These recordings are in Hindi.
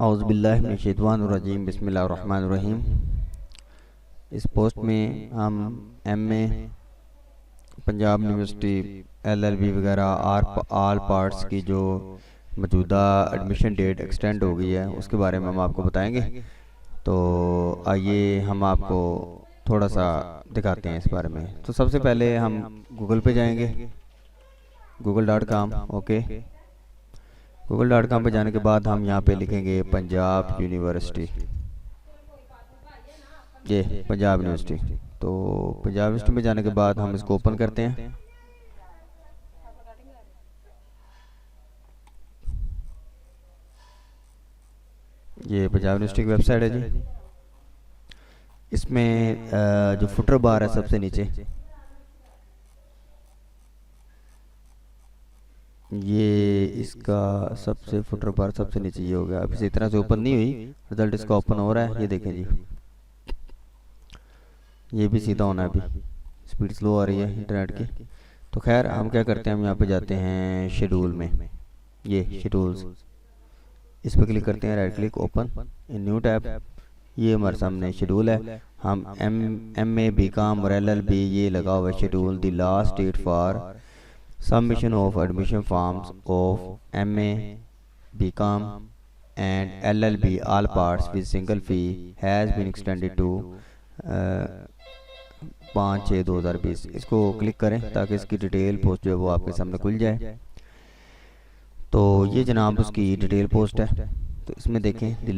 औज़ुबिल्लाहि मिनश्शैतानिर्रजीम बिस्मिल्लाहिर्रहमानिर्रहीम। इस पोस्ट में हम एमए पंजाब यूनिवर्सिटी एलएलबी वगैरह आल पार्ट्स की जो मौजूदा एडमिशन डेट एक्सटेंड हो गई है उसके बारे में हम आपको बताएंगे। तो आइए हम आपको थोड़ा सा दिखाते हैं इस बारे में। तो सबसे पहले हम गूगल पे जाएंगे, google.com। ओके, google.com पे जाने के बाद हम यहाँ पे लिखेंगे पंजाब यूनिवर्सिटी, ये पंजाब यूनिवर्सिटी। तो पंजाब यूनिवर्सिटी में जाने के बाद हम इसको ओपन करते हैं। ये पंजाब यूनिवर्सिटी की वेबसाइट है जी। इसमें जो फुटर बार है सबसे नीचे, ये इसका सबसे फुटर बार सबसे नीचे ये हो गया। अभी से इतना से ओपन नहीं हुई, रिजल्ट इसका ओपन हो रहा है, ये देखें जी। ये भी सीधा होना है, अभी स्पीड स्लो आ रही है इंटरनेट की। तो खैर हम क्या करते हैं, हम यहाँ पे जाते हैं शेड्यूल में, ये शेड्यूल्स, इस पर क्लिक करते हैं, right click, open in new tab. ये हमारे सामने शेड्यूल है। हम एम ए बी कॉम और LLB ये लगा हुआ है schedule. The last date for submission of admission forms of MA BCom and LLB all parts with single fee has been extended to 5/6/2020। इसको क्लिक करें ताकि इसकी डिटेल पोस्ट जो है वो आपके सामने खुल जाए। तो ये जनाब उसकी डिटेल पोस्ट है। तो इसमें देखें the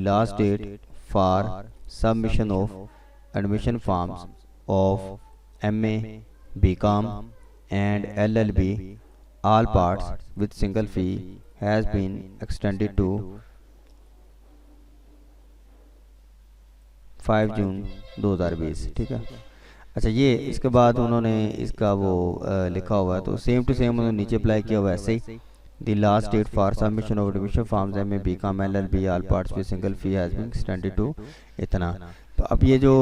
last date for submission of admission forms of MA BCom and LLB all parts with single fee has been extended to 5 जून 2020। ठीक है। अच्छा, ये इसके बाद उन्होंने इसका वो लिखा हुआ है, तो सेम टू सेम उन्होंने नीचे अप्लाई किया हुआ है ऐसे ही। The last date for submission of admission forms MA BCom LLB all parts with single fee has been extended to इतना। तो अब ये जो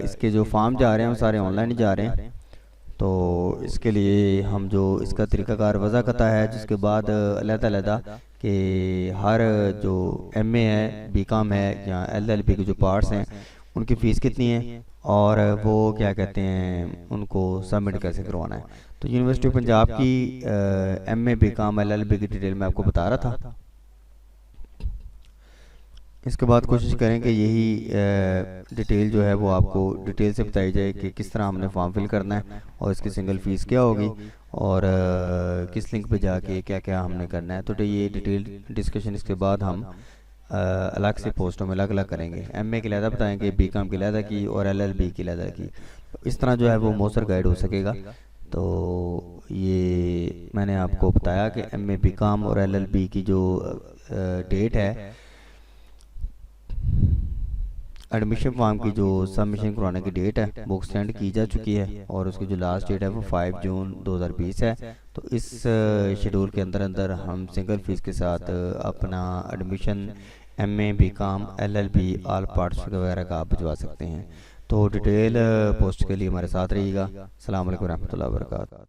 इसके जो फॉर्म जा रहे हैं वो सारे ऑनलाइन ही जा रहे हैं। तो इसके लिए हम जो इसका तरीक़ाकार वज़ा करता है, जिसके बाद अलग-अलग कि हर जो MA है, BCom है या LLB के जो पार्ट्स हैं उनकी फ़ीस कितनी है और वो क्या कहते हैं उनको सबमिट कैसे करवाना है। तो यूनिवर्सिटी ऑफ पंजाब की MA BCom LLB की डिटेल मैं आपको बता रहा था। इसके बाद कोशिश करें कि यही डिटेल जो है वो आपको डिटेल से बताई जाए कि किस तरह हमने फॉर्म फिल करना है और इसकी सिंगल फ़ीस क्या होगी और किस लिंक पे जाके क्या क्या हमने करना है। तो ये डिटेल डिस्कशन इसके बाद हम अलग से पोस्टों में अलग अलग करेंगे। MA की लहदा बताएंगे, BCom की लहदा की और LLB की लहदा की। तो इस तरह जो है वो मौसर गाइड हो सकेगा। तो ये मैंने आपको बताया कि MA BCom और LLB की जो डेट है एडमिशन फॉर्म की, जो सबमिशन करवाने की डेट है वो एक्सटेंड की जा चुकी है और उसकी जो लास्ट डेट है वो 5 जून 2020 है। तो इस शेड्यूल के अंदर अंदर हम सिंगल फीस के साथ अपना admission MA BCom LLB all parts वगैरह का आप भिजवा सकते हैं। तो डिटेल पोस्ट के लिए हमारे साथ रहिएगा। अस्सलाम वालेकुम रहमतुल्लाहि व बरकातहू।